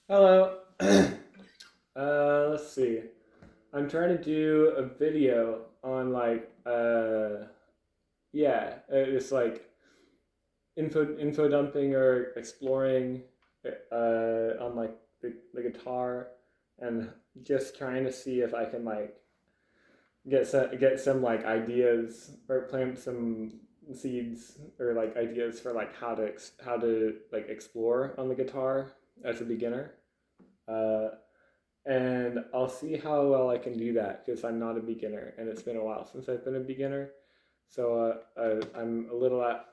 Hello. Let's see. I'm trying to do a video on it's like info dumping or exploring on like the guitar and just trying to see if I can like get some like ideas or plant some seeds or like ideas for like how to like explore on the guitar as a beginner. Uh, and I'll see how well I can do that because I'm not a beginner, and it's been a while since I've been a beginner. So I'm a little out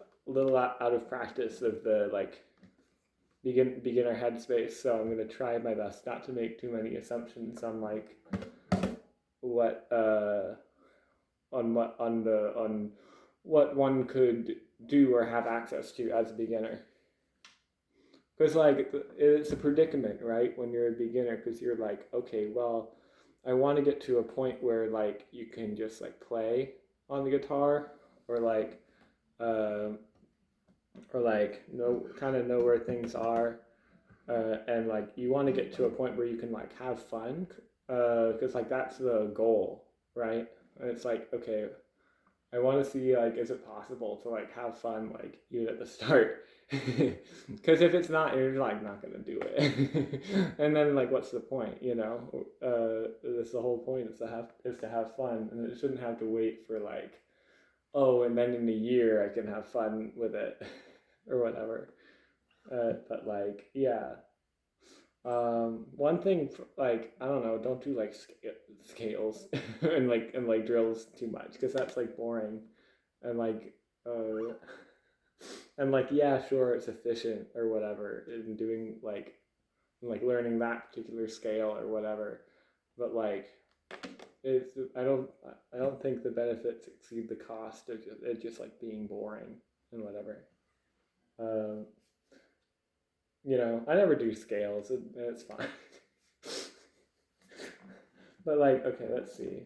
of practice of the like beginner headspace. So I'm gonna try my best not to make too many assumptions on like what on what one could do or have access to as a beginner. Because like it's a predicament, right? When you're a beginner, because you're like, okay, well, I want to get to a point where like you can just like play on the guitar, or uh, know kind of know where things are, and like you want to get to a point where you can like have fun, because like that's the goal, right? And it's like, okay, I want to see like is it possible to like have fun like even at the start? Because if it's not, you're like not gonna do it. And then like what's the point? That's the whole point is to have fun, and it shouldn't have to wait for like, oh, and then in a year I can have fun with it or whatever. But like yeah. One thing like I don't know, don't do like scales and like drills too much because that's like boring and uh and yeah, sure, it's efficient or whatever in doing like learning that particular scale or whatever, but like it's I don't think the benefits exceed the cost of it just like being boring and whatever. um I never do scales, it's fine. But like, okay, let's see.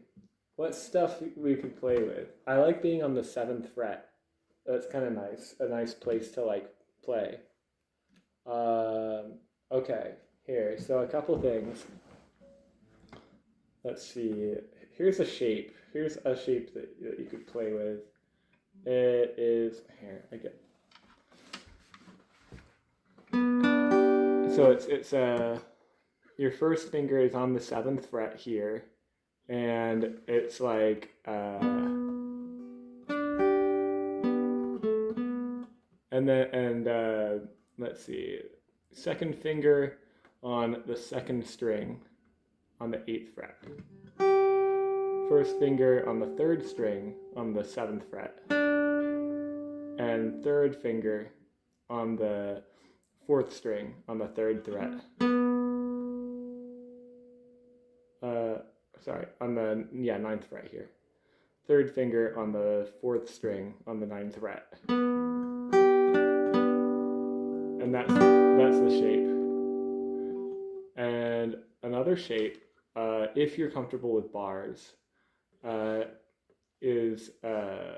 What stuff we could play with? I like being on the seventh fret. That's kind of nice. A nice place to like play. Okay, here. So a couple things. Let's see. Here's a shape. Here's a shape that you could play with. It is here. I get. So it's your first finger is on the seventh fret here, and it's like and let's see, second finger on the second string on the eighth fret, first finger on the third string on the seventh fret, and third finger on the fourth string on the third fret. Uh, Sorry, on the ninth fret here. Third finger on the fourth string on the ninth fret, and that's the shape. And another shape, if you're comfortable with bars, uh, is to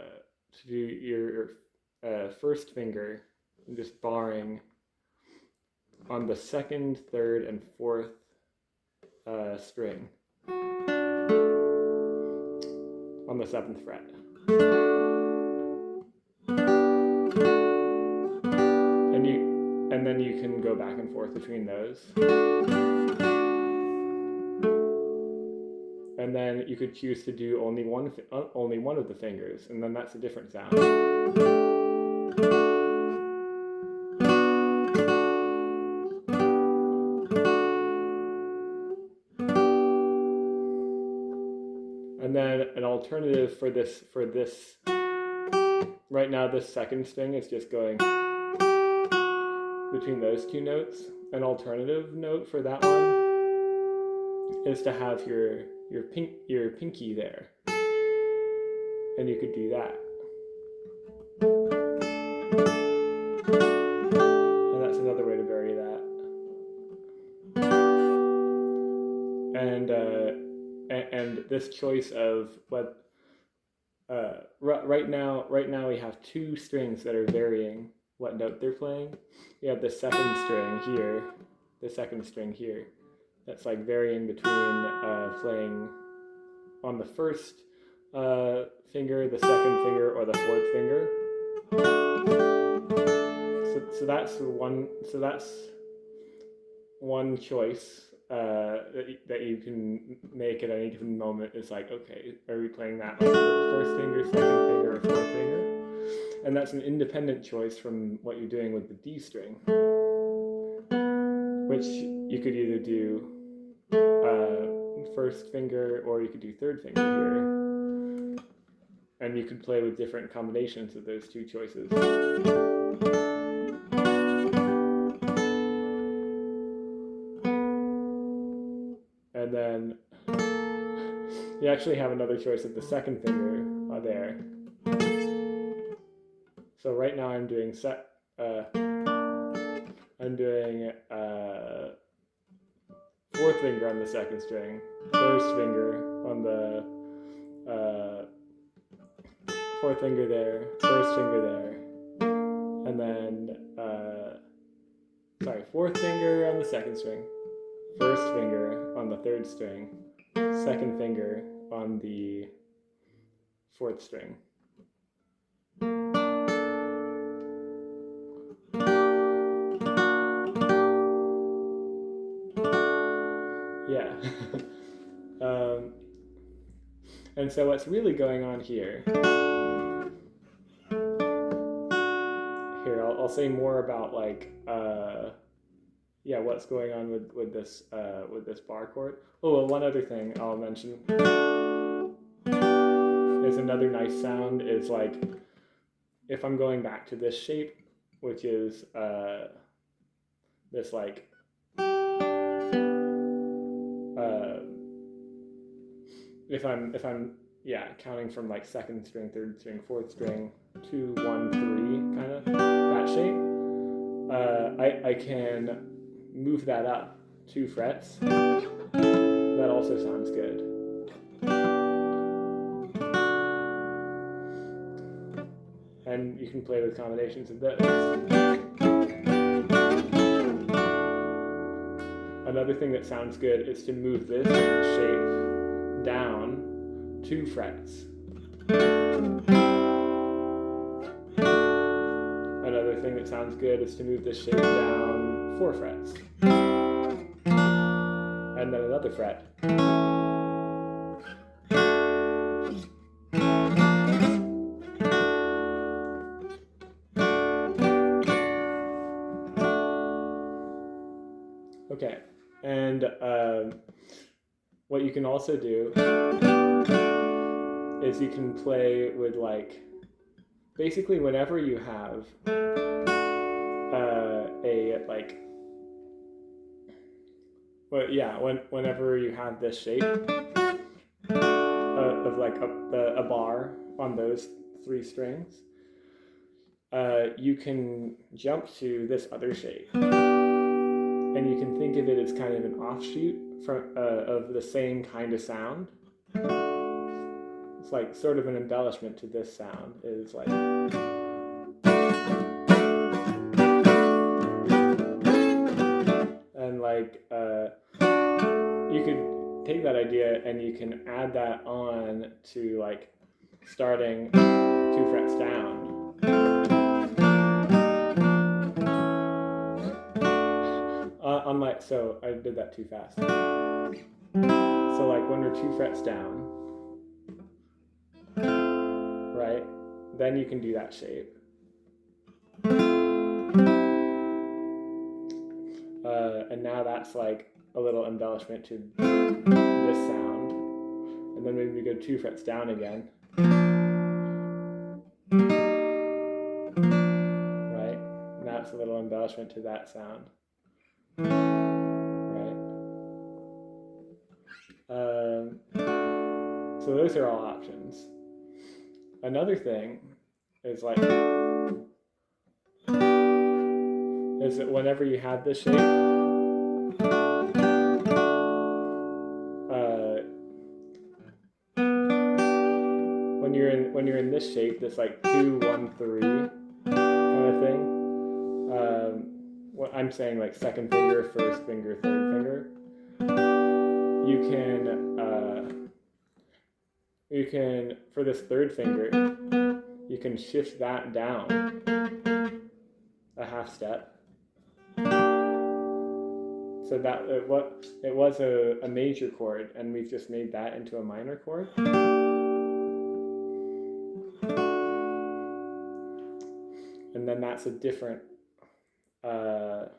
do your first finger just barring on the second, third, and fourth string on the seventh fret. And then you can go back and forth between those. And then you could choose to do only one of the fingers, and then that's a different sound. And then an alternative for this right now, this second string is just going between those two notes. An alternative note for that one is to have your pinky there, and you could do that. And that's another way to vary that. And this choice of what right now we have two strings that are varying what note they're playing. We have the second string here the second string here. That's like varying between playing on the first finger, the second finger, or the fourth finger. So that's one choice that you can make at any given moment. Is like, okay, are we playing that like with the first finger, second finger, or fourth finger? And that's an independent choice from what you're doing with the D string, which you could either do first finger or you could do third finger here. And you could play with different combinations of those two choices. And then you actually have another choice of the second finger there. So right now I'm doing fourth finger on the second string, first finger on the fourth finger there, first finger there, and then fourth finger on the second string, first finger on the third string, second finger on the fourth string. Yeah. And so what's really going on here, I'll say more about like, what's going on with this bar chord. Oh, well, one other thing I'll mention is another nice sound is like, if I'm going back to this shape, which is this like, if I'm counting from like second string, third string, fourth string, 2, 1, 3, kind of that shape, I can move that up 2 frets. That also sounds good. And you can play with combinations of those. Another thing that sounds good is to move this shape down 2 frets. Another thing that sounds good is to move this shape down 4 frets. And then another fret. Okay, and what you can also do is you can play with like, basically whenever you have whenever you have this shape of like a bar on those 3 strings, you can jump to this other shape. And you can think of it as kind of an offshoot of the same kind of sound. It's like sort of an embellishment to this sound. Is like, and like you could take that idea and you can add that on to like starting 2 frets down. So I did that too fast. So like when we're 2 frets down, right? Then you can do that shape. And now that's like a little embellishment to this sound. And then maybe we go 2 frets down again. Right? And that's a little embellishment to that sound. So those are all options. Another thing is like, is that whenever you have this shape, when you're in this shape, this like 2, 1, 3 kind of thing. what I'm saying, like second finger, first finger, third finger, you can for this third finger, you can shift that down a half step. So that it was a major chord, and we've just made that into a minor chord. And then that's a different, kind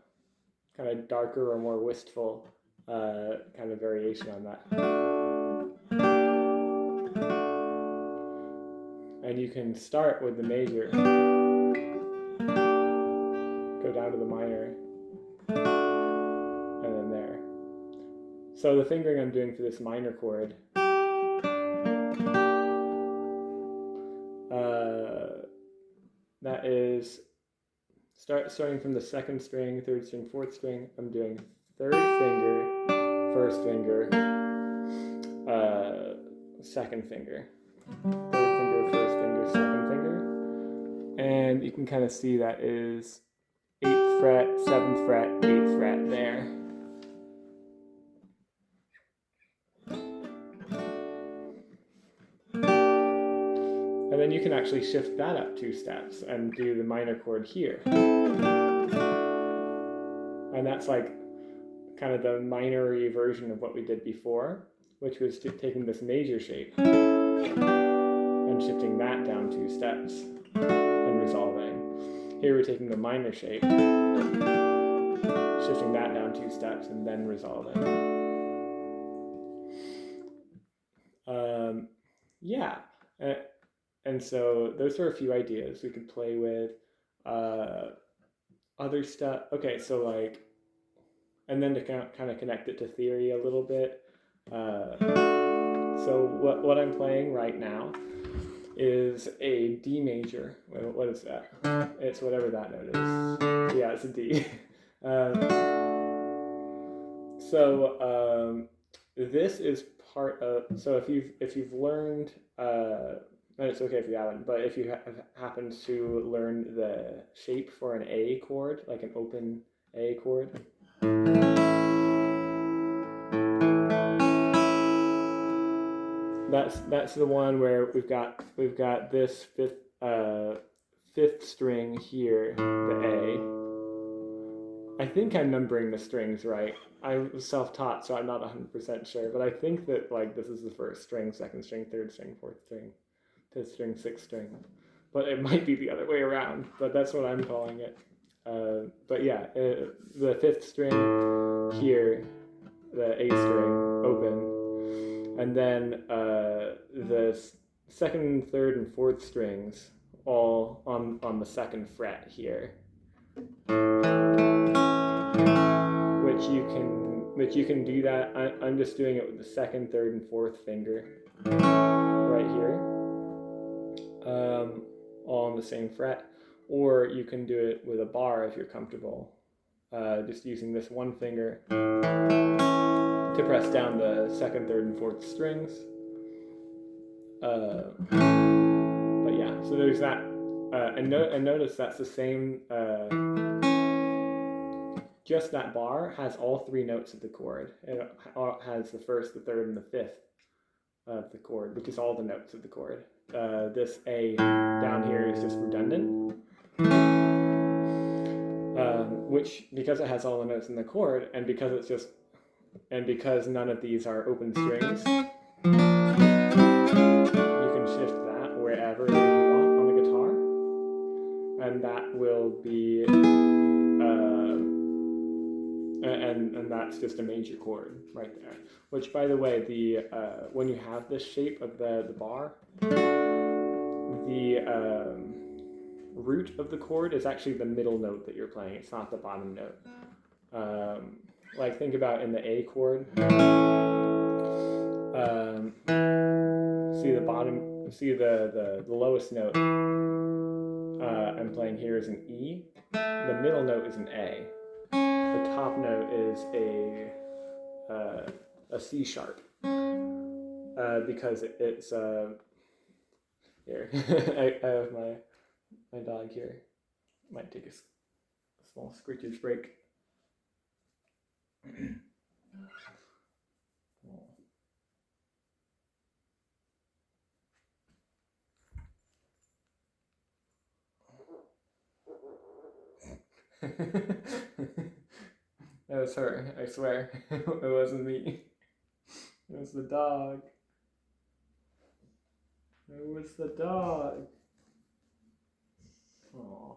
of darker or more wistful kind of variation on that. And you can start with the major, go down to the minor, and then there. So the fingering I'm doing for this minor chord, that is starting from the second string, third string, fourth string. I'm doing third finger, first finger, second finger, third finger, first finger, second finger, and you can kind of see that is 8th fret, 7th fret, 8th fret there. And then you can actually shift that up 2 steps and do the minor chord here. And that's like kind of the minor-y version of what we did before, which was taking this major shape and shifting that down 2 steps and resolving. Here we're taking the minor shape, shifting that down 2 steps and then resolving. Yeah. And so those are a few ideas we could play with. Other stuff. Okay, so like, and then to kind of connect it to theory a little bit. So what I'm playing right now is a D major. What is that? It's whatever that note is. Yeah, it's a D. This is part of. So if you've learned. And it's okay if you haven't, but if you have happened to learn the shape for an A chord, like an open A chord, that's the one where we've got this fifth string here, the A. I think I'm numbering the strings right. I was self-taught, so I'm not 100% sure, but I think that like this is the first string, second string, third string, fourth string, fifth string, sixth string, but it might be the other way around, but that's what I'm calling it. But yeah, the fifth string here, the A string, open, and then the second, third, and fourth strings all on the second fret here, which you can do that. I'm just doing it with the second, third, and fourth finger right here. All on the same fret, or you can do it with a bar if you're comfortable, just using this one finger to press down the second, third, and fourth strings. But yeah, so there's that, and notice that's the same. Just that bar has all 3 notes of the chord. It has the first, the third, and the fifth of the chord, which is all the notes of the chord. This A down here is just redundant, which, because it has all the notes in the chord, and because none of these are open strings, you can shift that wherever you want on the guitar, and that will be, and that's just a major chord right there. Which, by the way, when you have this shape of the bar, the root of the chord is actually the middle note that you're playing. It's not the bottom note. Like think about in the A chord. See the bottom. See the lowest note I'm playing here is an E. The middle note is an A. The top note is a C sharp, because it's here. I have my dog here. Might take a small screeches break. That was her, I swear. It wasn't me. It was the dog. It was the dog. Aww.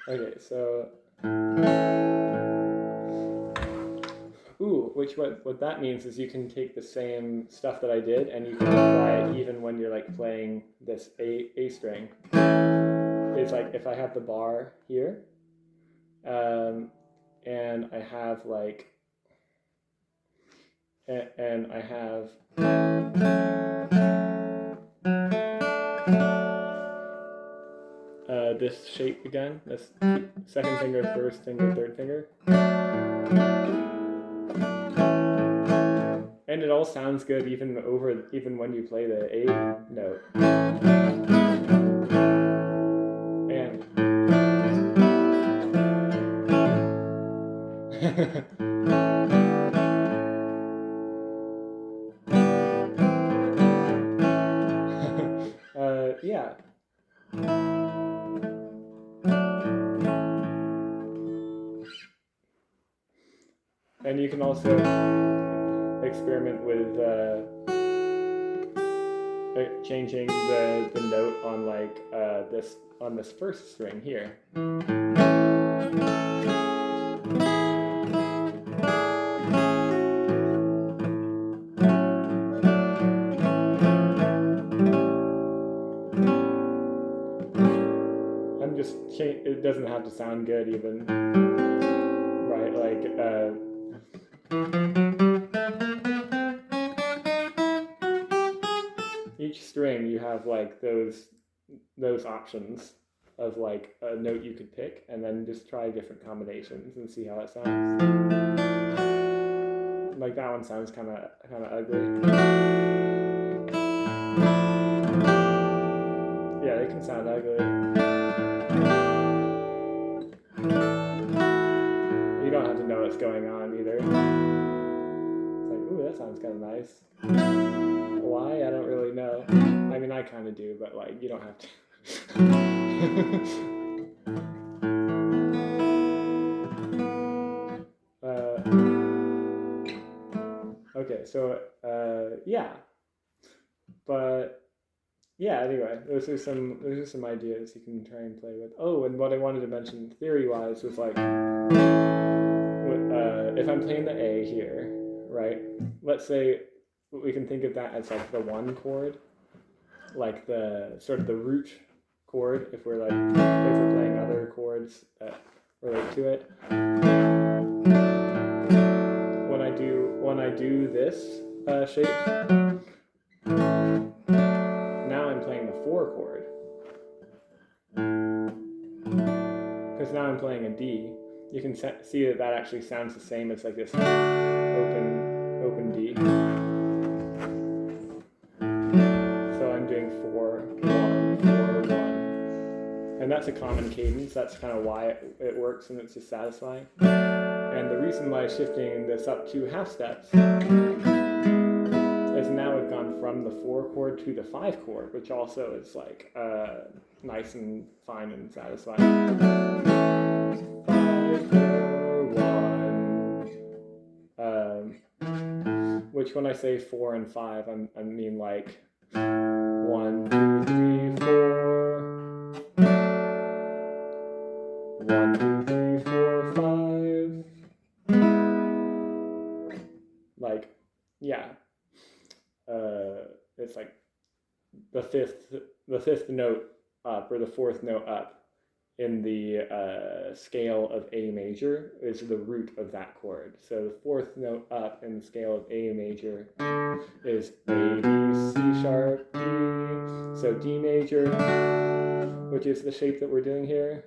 Okay, so what that means is you can take the same stuff that I did and you can apply it even when you're like playing this A string. It's like if I have the bar here, and I have like, and I have this shape again, this second finger, first finger, third finger. And it all sounds good even when you play the A note. And yeah. And you can also experiment with changing the note on like this first string here. It doesn't have to sound good even, right? Like each string you have like those options of like a note you could pick, and then just try different combinations and see how it sounds. Like that one sounds kind of ugly. Yeah, they can sound ugly. You don't have to know what's going on either. It's like, ooh, that sounds kind of nice. Why? I don't really know. I mean, I kind of do, but like, you don't have to. Okay, so yeah, but yeah. Anyway, those are some ideas you can try and play with. Oh, and what I wanted to mention theory-wise was like, if I'm playing the A here, right? Let's say we can think of that as like the one chord, like the sort of the root chord. If we're playing other chords that relate to it. When I do this shape, now I'm playing the 4 chord, because now I'm playing a D. You can see that actually sounds the same as like this open D. So I'm doing 4, 1, 4, 1, and that's a common cadence. That's kind of why it works, and it's just satisfying. And the reason why shifting this up 2 half steps is now we've gone from the 4 chord to the 5 chord, which also is like nice and fine and satisfying. 5, 4, 1. Which when I say 4 and 5, I mean like 1, 2, 3, 4. 1, 2, 3, 4, 5. Like, yeah, it's like the fifth note up, or the fourth note up in the scale of A major is the root of that chord. So the fourth note up in the scale of A major is A, D, C sharp, D. So D major, which is the shape that we're doing here,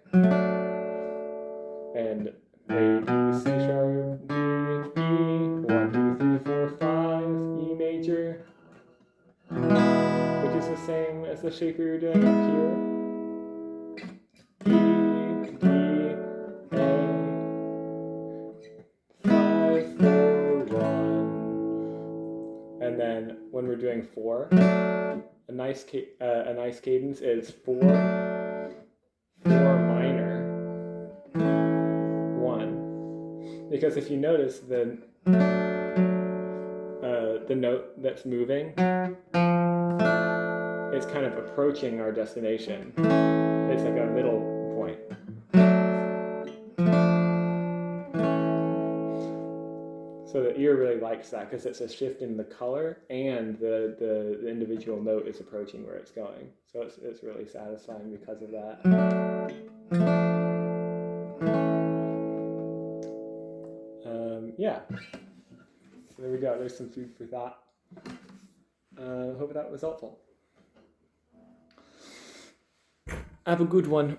and A, D, C sharp, D, E, 1, 2, 3, 4, 5, E major, which is the same as the shape we were doing up here. E, D, A, 5, 4, 1. And then when we're doing 4, a nice cadence is 4, 4 minor, 1. Because if you notice, the note that's moving is kind of approaching our destination. It's like a middle point. So the ear really likes that because it's a shift in the color and the individual note is approaching where it's going. So it's really satisfying because of that. Yeah. So there we go. There's some food for thought. Hope that was helpful. Have a good one.